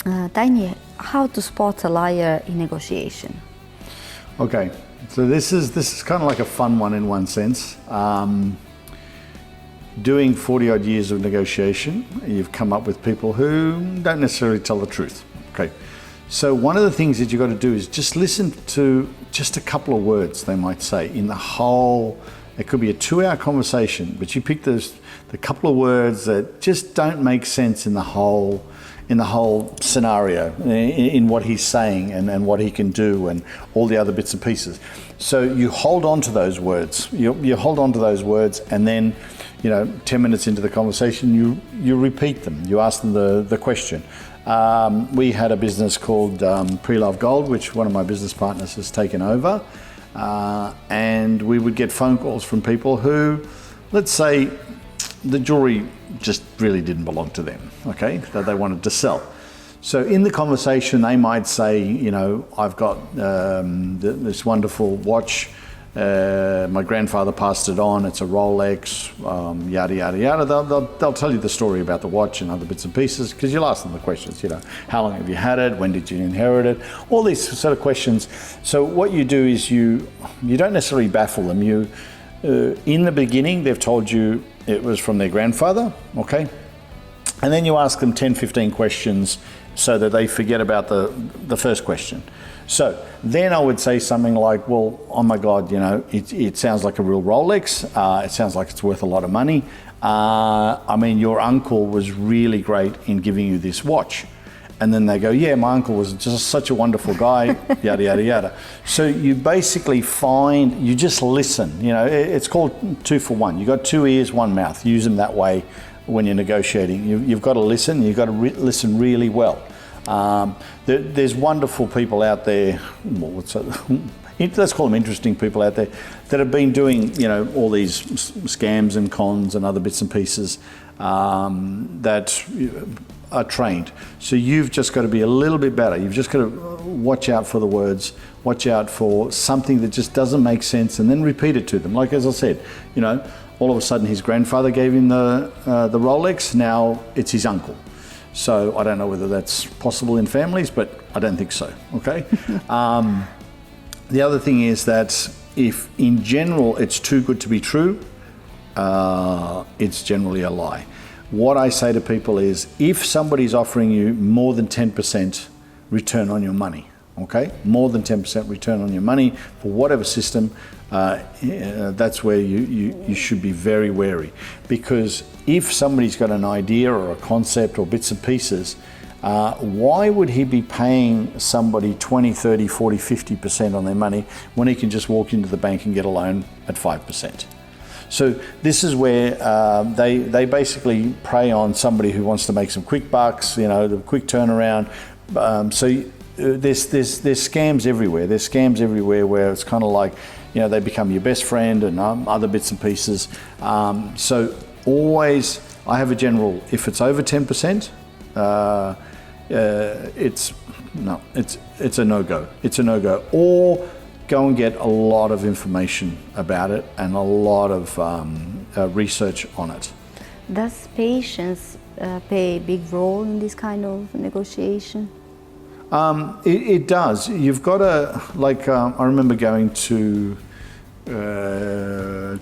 Tiny, how to spot a liar in negotiation? Okay, so this is kind of like a fun one in one sense. Doing 40 odd years of negotiation, you've come up with people who don't necessarily tell the truth. Okay, so one of the things that you've got to do is just listen to just a couple of words they might say in the whole. It could be a 2-hour conversation, but you pick the couple of words that just don't make sense in the whole scenario, in what he's saying and what he can do and all the other bits and pieces. So you hold on to those words. You hold on to those words, and then 10 minutes into the conversation, you repeat them. You ask them the question. We had a business called Pre-Love Gold, which one of my business partners has taken over. And we would get phone calls from people who, let's say, the jewelry just really didn't belong to them, okay, that they wanted to sell. So in the conversation, they might say, I've got this wonderful watch. My grandfather passed it on. It's a Rolex, yada, yada, yada. They'll tell you the story about the watch and other bits and pieces, because you'll ask them the questions, how long have you had it? When did you inherit it? All these sort of questions. So what you do is you don't necessarily baffle them. In the beginning, they've told you it was from their grandfather, okay? And then you ask them 10, 15 questions so that they forget about the first question. So then I would say something like, well, oh my God, it sounds like a real Rolex. It sounds like it's worth a lot of money. Your uncle was really great in giving you this watch. And then they go, yeah, my uncle was just such a wonderful guy, yada, yada, yada. So you basically you just listen. It's called 2 for 1. You've got 2 ears, 1 mouth. Use them that way when you're negotiating. You've got to listen. You've got to listen really well. There's wonderful people out there, let's call them interesting people out there, that have been doing, all these scams and cons and other bits and pieces that are trained. So you've just got to be a little bit better. You've just got to watch out for the words, watch out for something that just doesn't make sense, and then repeat it to them. Like as I said, all of a sudden his grandfather gave him the Rolex, now it's his uncle. So I don't know whether that's possible in families, but I don't think so, okay? The other thing is that if in general it's too good to be true, it's generally a lie. What I say to people is, if somebody's offering you more than 10% return on your money, okay? More than 10% return on your money for whatever system, that's where you should be very wary. Because if somebody's got an idea or a concept or bits and pieces, why would he be paying somebody 20, 30, 40, 50% on their money when he can just walk into the bank and get a loan at 5%? So this is where they basically prey on somebody who wants to make some quick bucks, the quick turnaround. There's scams everywhere. There's scams everywhere where it's kind of like, they become your best friend and other bits and pieces. So always, I have a general, if it's over 10%, it's a no-go. It's a no-go. Or go and get a lot of information about it and a lot of research on it. Does patience play a big role in this kind of negotiation? It does. You've got to, I remember going to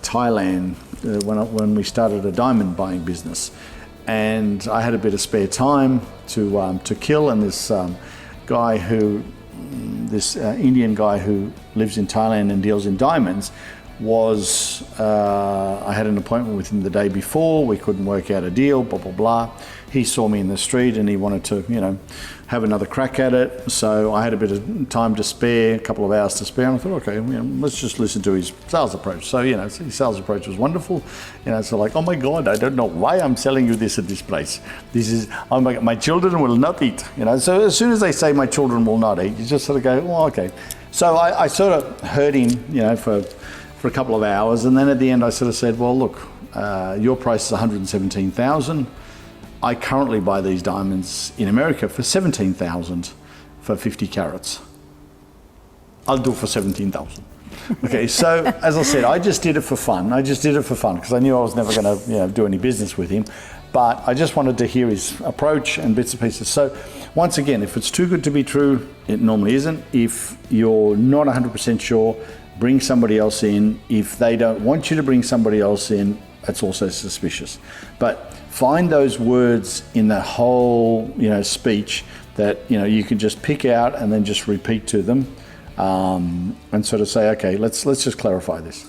Thailand when we started a diamond buying business, and I had a bit of spare time to kill, and this Indian guy who lives in Thailand and deals in diamonds I had an appointment with him the day before. We couldn't work out a deal, blah, blah, blah. He saw me in the street and he wanted to, have another crack at it. So I had a bit of time to spare, a couple of hours to spare. And I thought, okay, let's just listen to his sales approach. So, his sales approach was wonderful. So like, oh my God, I don't know why I'm selling you this at this place. This is, oh my God, my children will not eat. So as soon as they say my children will not eat, you just sort of go, oh, okay. So I sort of heard him, for a couple of hours. And then at the end, I sort of said, well, look, your price is $117,000. I currently buy these diamonds in America for $17,000 for 50 carats. I'll do it for $17,000. Okay, so as I said, I just did it for fun. I just did it for fun because I knew I was never going to do any business with him. but I just wanted to hear his approach and bits and pieces. So once again, if it's too good to be true, it normally isn't. If you're not 100% sure, bring somebody else in. If they don't want you to bring somebody else in, that's also suspicious. But find those words in the whole, speech that, you can just pick out and then just repeat to them, and sort of say, okay, let's just clarify this.